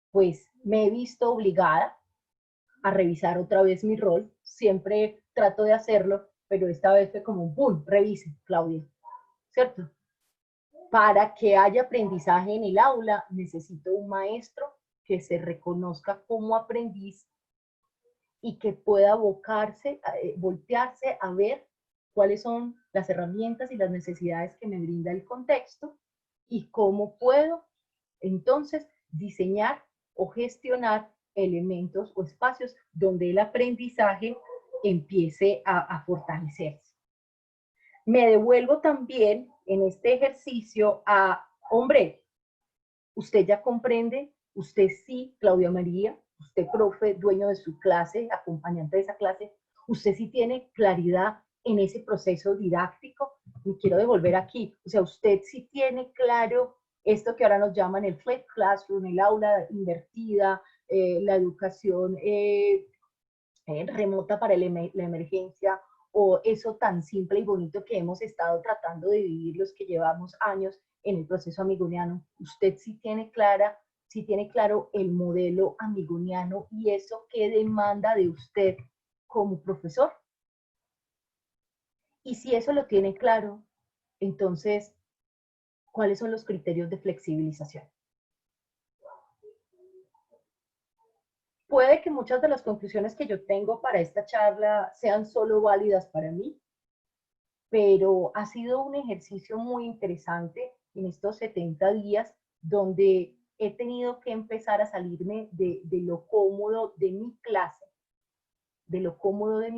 Pues me he visto obligada a revisar otra vez mi rol. Siempre trato de hacerlo, pero esta vez fue como un boom, revise, Claudia, ¿cierto? Para que haya aprendizaje en el aula, necesito un maestro que se reconozca como aprendiz y que pueda voltearse a ver cuáles son las herramientas y las necesidades que me brinda el contexto y cómo puedo entonces diseñar o gestionar elementos o espacios donde el aprendizaje empiece a fortalecerse. Me devuelvo también en este ejercicio a, hombre, usted ya comprende, usted sí, Claudia María, usted profe, dueño de su clase, acompañante de esa clase, usted sí tiene claridad en ese proceso didáctico. Me quiero devolver aquí, o sea, usted sí tiene claro esto que ahora nos llaman el flipped classroom, el aula invertida, la educación remota para la emergencia, o eso tan simple y bonito que hemos estado tratando de vivir los que llevamos años en el proceso amigoniano. Usted sí tiene claro el modelo amigoniano y eso qué demanda de usted como profesor. Y si eso lo tiene claro, entonces, ¿cuáles son los criterios de flexibilización? Puede que muchas de las conclusiones que yo tengo para esta charla sean solo válidas para mí, pero ha sido un ejercicio muy interesante en estos 70 días donde he tenido que empezar a salirme de lo cómodo de mi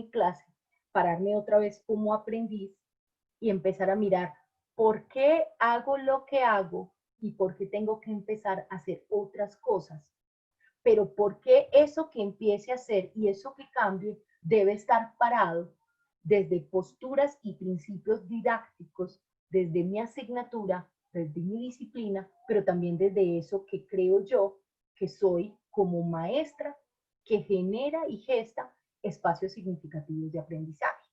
clase, pararme otra vez como aprendiz y empezar a mirar por qué hago lo que hago y por qué tengo que empezar a hacer otras cosas. Pero por qué eso que empiece a hacer y eso que cambie debe estar parado desde posturas y principios didácticos, desde mi asignatura, desde mi disciplina, pero también desde eso que creo yo que soy como maestra que genera y gesta espacios significativos de aprendizaje.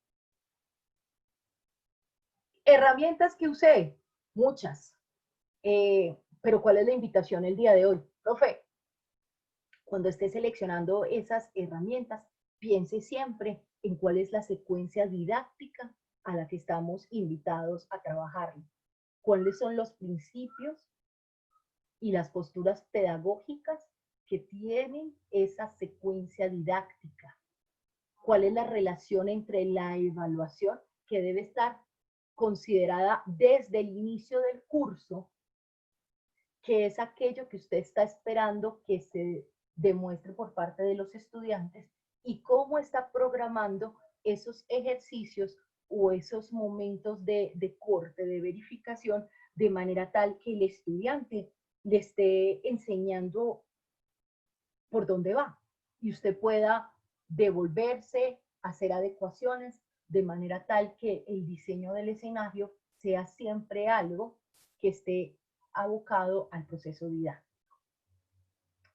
Herramientas que usé, muchas. Pero ¿cuál es la invitación el día de hoy? Profe, cuando esté seleccionando esas herramientas, piense siempre en cuál es la secuencia didáctica a la que estamos invitados a trabajar. ¿Cuáles son los principios y las posturas pedagógicas que tienen esa secuencia didáctica? ¿Cuál es la relación entre la evaluación que debe estar considerada desde el inicio del curso, que es aquello que usted está esperando que se demuestre por parte de los estudiantes, y cómo está programando esos ejercicios o esos momentos de corte, de verificación, de manera tal que el estudiante le esté enseñando por dónde va y usted pueda devolverse, hacer adecuaciones, de manera tal que el diseño del escenario sea siempre algo que esté abocado al proceso didáctico.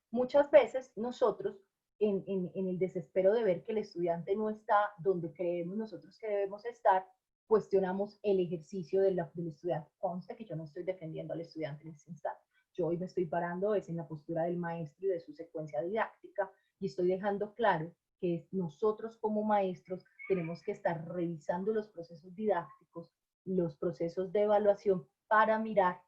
Muchas veces nosotros, en el desespero de ver que el estudiante no está donde creemos nosotros que debemos estar, cuestionamos el ejercicio del estudiante. Conste que yo no estoy defendiendo al estudiante en ese instante. Yo hoy me estoy parando es en la postura del maestro y de su secuencia didáctica, y estoy dejando claro que nosotros como maestros tenemos que estar revisando los procesos didácticos, los procesos de evaluación, para mirar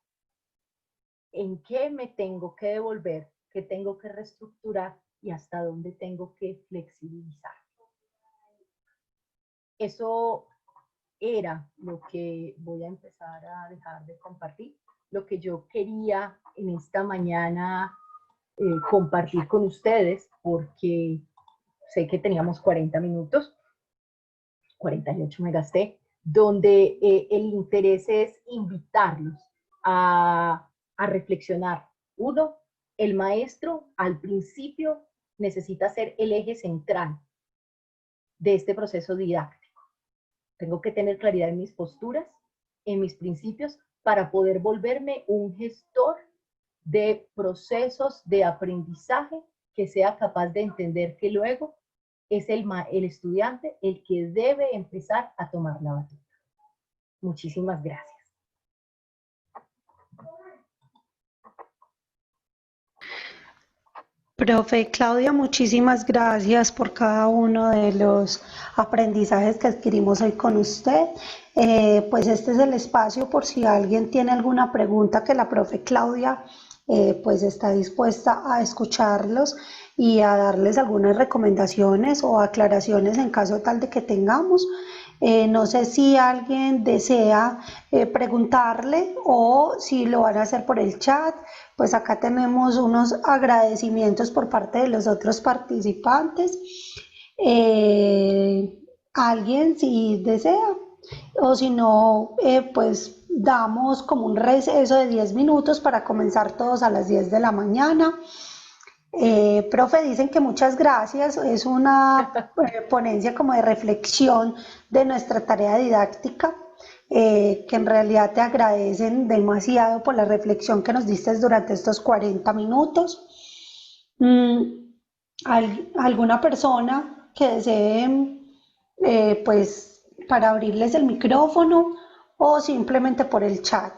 en qué me tengo que devolver, qué tengo que reestructurar y hasta dónde tengo que flexibilizar. Eso era lo que voy a empezar a dejar de compartir, lo que yo quería en esta mañana compartir con ustedes, porque sé que teníamos 40 minutos, 48 me gasté, donde el interés es invitarlos a reflexionar. Uno, el maestro al principio necesita ser el eje central de este proceso didáctico. Tengo que tener claridad en mis posturas, en mis principios, para poder volverme un gestor de procesos de aprendizaje que sea capaz de entender que luego es el estudiante el que debe empezar a tomar la batuta. Muchísimas gracias. Profe Claudia, muchísimas gracias por cada uno de los aprendizajes que adquirimos hoy con usted. Pues este es el espacio por si alguien tiene alguna pregunta, que la profe Claudia pues está dispuesta a escucharlos y a darles algunas recomendaciones o aclaraciones en caso tal de que tengamos. No sé si alguien desea preguntarle o si lo van a hacer por el chat. Pues acá tenemos unos agradecimientos por parte de los otros participantes. Alguien si desea, o si no, pues damos como un receso de 10 minutos para comenzar todos a las 10 de la mañana. Profe, dicen que muchas gracias, es una ponencia como de reflexión de nuestra tarea didáctica, que en realidad te agradecen demasiado por la reflexión que nos diste durante estos 40 minutos. ¿Alguna persona que desee, pues, para abrirles el micrófono o simplemente por el chat?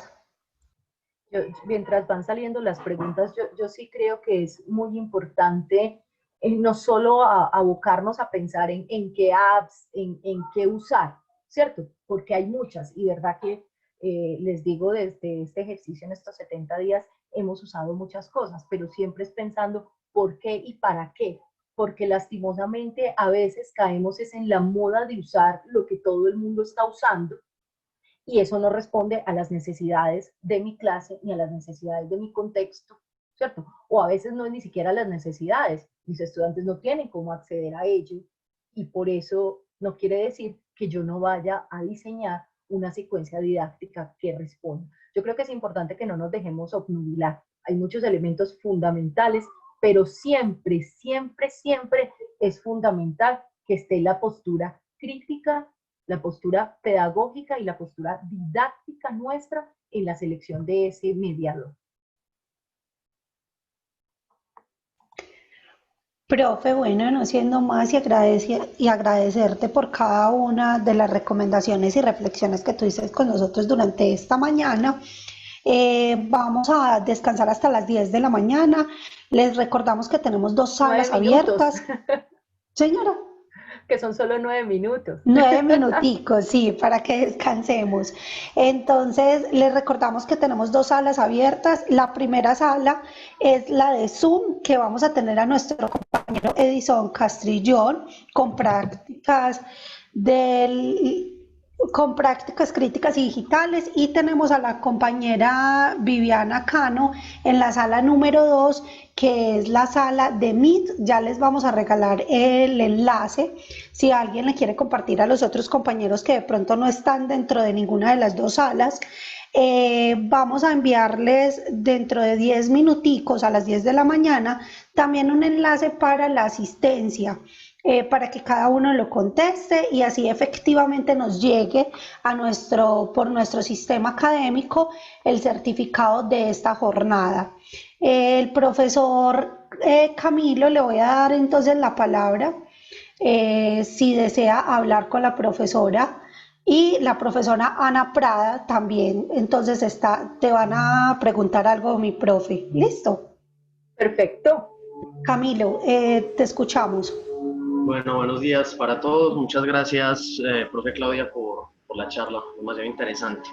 Mientras van saliendo las preguntas, yo sí creo que es muy importante no solo abocarnos a pensar en qué apps, en qué usar, ¿cierto? Porque hay muchas, y verdad que les digo, desde este ejercicio en estos 70 días hemos usado muchas cosas, pero siempre es pensando por qué y para qué. porque lastimosamente a veces caemos es en la moda de usar lo que todo el mundo está usando, y eso no responde a las necesidades de mi clase ni a las necesidades de mi contexto, ¿cierto? O a veces no es ni siquiera las necesidades, mis estudiantes no tienen cómo acceder a ello, y por eso no quiere decir que yo no vaya a diseñar una secuencia didáctica que responda. Yo creo que es importante que no nos dejemos obnubilar. Hay muchos elementos fundamentales, pero siempre, siempre, siempre es fundamental que esté la postura crítica, la postura pedagógica y la postura didáctica nuestra en la selección de ese mediador. Profe, bueno, no siendo más y agradecerte por cada una de las recomendaciones y reflexiones que tuviste con nosotros durante esta mañana. Vamos a descansar hasta las 10 de la mañana. Les recordamos que tenemos dos 9 salas minutos, abiertas. Señora. que son solo 9 minutos. 9 minuticos, sí, para que descansemos. Entonces, les recordamos que tenemos dos salas abiertas. La primera sala es la de Zoom, que vamos a tener a nuestro compañero Edison Castrillón con con prácticas críticas y digitales, y tenemos a la compañera Viviana Cano en la sala número 2, que es la sala de Meet. Ya les vamos a regalar el enlace si alguien le quiere compartir a los otros compañeros que de pronto no están dentro de ninguna de las dos salas. Vamos a enviarles dentro de 10 minuticos a las 10 de la mañana también un enlace para la asistencia, para que cada uno lo conteste y así efectivamente nos llegue a por nuestro sistema académico el certificado de esta jornada. El profesor Camilo, le voy a dar entonces la palabra si desea hablar con la profesora, y la profesora Ana Prada también. Entonces te van a preguntar algo, mi profe. ¿Listo? Perfecto. Camilo, te escuchamos. Bueno, buenos días para todos. Muchas gracias, profe Claudia, por la charla, demasiado interesante.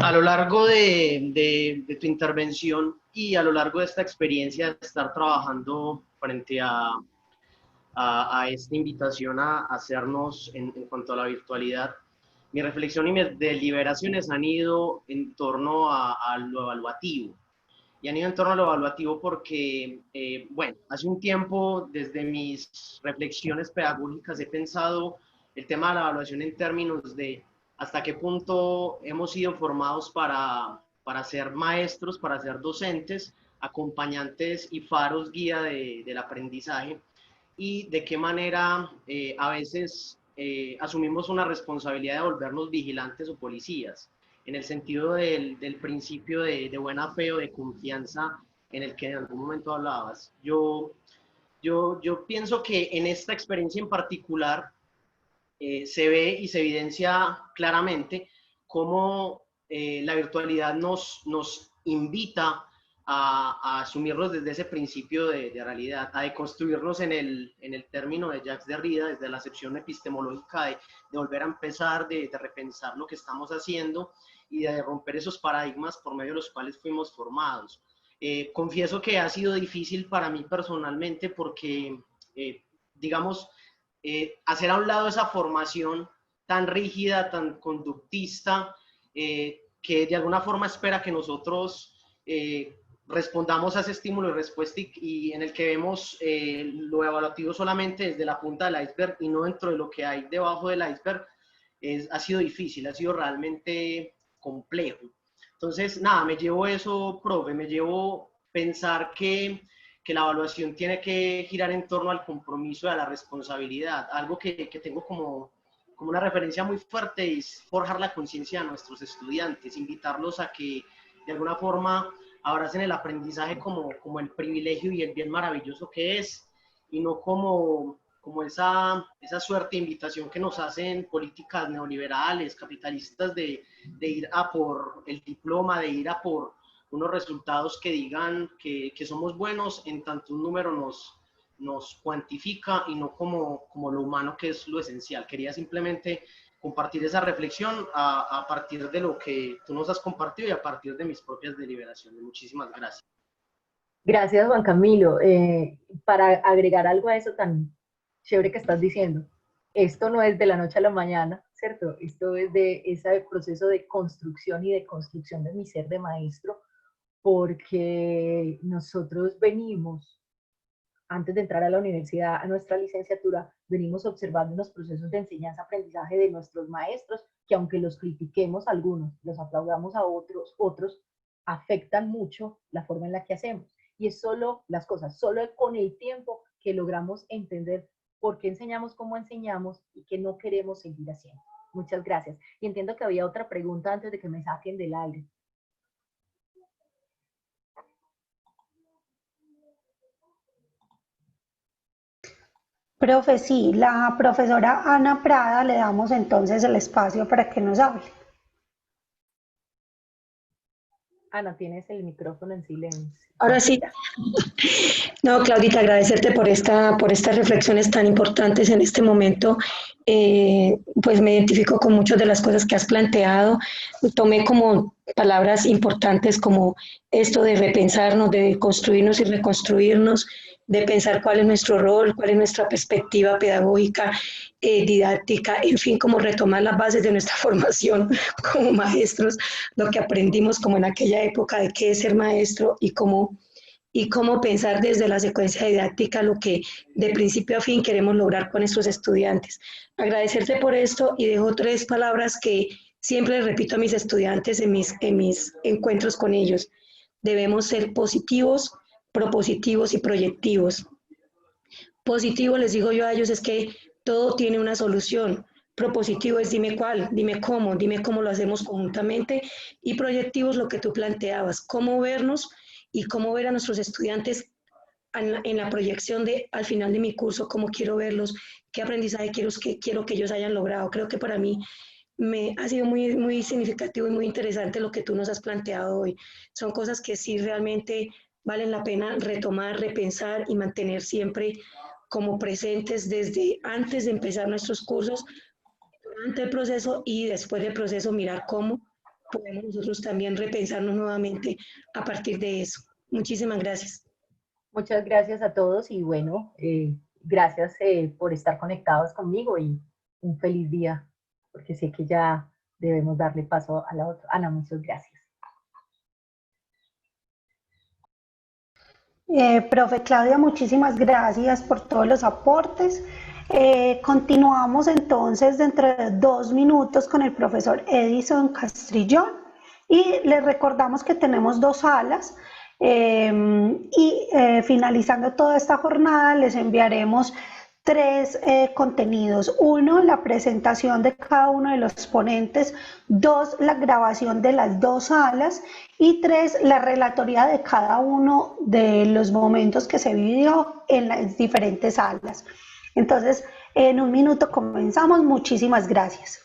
A lo largo de tu intervención y a lo largo de esta experiencia de estar trabajando frente a esta invitación a hacernos en cuanto a la virtualidad, mi reflexión y mis deliberaciones han ido en torno a lo evaluativo. Y han ido en torno a lo evaluativo porque, bueno, hace un tiempo, desde mis reflexiones pedagógicas, he pensado el tema de la evaluación en términos de hasta qué punto hemos sido formados para ser maestros, para ser docentes, acompañantes y faros guía del aprendizaje, y de qué manera a veces asumimos una responsabilidad de volvernos vigilantes o policías, en el sentido del principio de buena fe o de confianza en el que en algún momento hablabas. Yo pienso que en esta experiencia en particular se ve y se evidencia claramente cómo la virtualidad nos invita a asumirnos desde ese principio de realidad, a deconstruirnos en el término de Jacques Derrida, desde la acepción epistemológica de volver a empezar, de repensar lo que estamos haciendo y de romper esos paradigmas por medio de los cuales fuimos formados. Confieso que ha sido difícil para mí personalmente porque, digamos, hacer a un lado esa formación tan rígida, tan conductista, que de alguna forma espera que nosotros respondamos a ese estímulo y respuesta, y en el que vemos lo evaluativo solamente desde la punta del iceberg y no dentro de lo que hay debajo del iceberg, ha sido difícil, ha sido realmente complejo. Entonces, nada, me llevo eso, profe, me llevo pensar que la evaluación tiene que girar en torno al compromiso y a la responsabilidad. Algo que tengo como una referencia muy fuerte es forjar la conciencia de nuestros estudiantes, invitarlos a que de alguna forma abracen el aprendizaje como el privilegio y el bien maravilloso que es, y no como esa suerte de invitación que nos hacen políticas neoliberales, capitalistas, de ir a por el diploma, de ir a por unos resultados que digan que somos buenos, en tanto un número nos cuantifica y no como lo humano, que es lo esencial. Quería simplemente compartir esa reflexión a partir de lo que tú nos has compartido y a partir de mis propias deliberaciones. Muchísimas gracias. Gracias, Juan Camilo. Para agregar algo a eso tan chévere que estás diciendo, esto no es de la noche a la mañana, ¿cierto? Esto es de ese proceso de construcción y de construcción de mi ser de maestro, porque nosotros venimos, antes de entrar a la universidad, a nuestra licenciatura, venimos observando los procesos de enseñanza-aprendizaje de nuestros maestros, que aunque los critiquemos a algunos, los aplaudamos a otros, otros afectan mucho la forma en la que hacemos. Y es solo las cosas, solo con el tiempo que logramos entender por qué enseñamos como enseñamos y que no queremos seguir haciendo. Muchas gracias. Y entiendo que había otra pregunta antes de que me saquen del aire. Profe, sí, la profesora Ana Prada le damos entonces el espacio para que nos hable. Ana, tienes el micrófono en silencio. Ahora sí. No, Claudita, agradecerte por estas reflexiones tan importantes en este momento. Pues me identifico con muchas de las cosas que has planteado. Tomé como palabras importantes como esto de repensarnos, de construirnos y reconstruirnos, de pensar cuál es nuestro rol, cuál es nuestra perspectiva pedagógica, didáctica, en fin, como retomar las bases de nuestra formación como maestros, lo que aprendimos como en aquella época de qué es ser maestro y cómo pensar desde la secuencia didáctica lo que de principio a fin queremos lograr con nuestros estudiantes. Agradecerte por esto y dejo 3 palabras que siempre les repito a mis estudiantes en mis encuentros con ellos. Debemos ser positivos, propositivos y proyectivos. Positivo, les digo yo a ellos, es que todo tiene una solución. Propositivo es dime cuál, dime cómo lo hacemos conjuntamente. Y proyectivo es lo que tú planteabas, cómo vernos y cómo ver a nuestros estudiantes en la proyección de al final de mi curso, cómo quiero verlos, qué aprendizaje quiero que ellos hayan logrado. Creo que para mí me ha sido muy, muy significativo y muy interesante lo que tú nos has planteado hoy. Son cosas que sí realmente valen la pena retomar, repensar y mantener siempre como presentes desde antes de empezar nuestros cursos, durante el proceso y después del proceso mirar cómo podemos nosotros también repensarnos nuevamente a partir de eso. Muchísimas gracias. Muchas gracias a todos y bueno, gracias por estar conectados conmigo y un feliz día, porque sé que ya debemos darle paso a la otra. Ana, muchas gracias. Profe Claudia, muchísimas gracias por todos los aportes. Continuamos entonces dentro de 2 minutos con el profesor Edison Castrillón y les recordamos que tenemos 2 salas finalizando toda esta jornada les enviaremos 3 contenidos. 1, la presentación de cada uno de los ponentes. 2, la grabación de las 2 salas. Y 3, la relatoría de cada uno de los momentos que se vivió en las diferentes salas. Entonces, en un minuto comenzamos. Muchísimas gracias.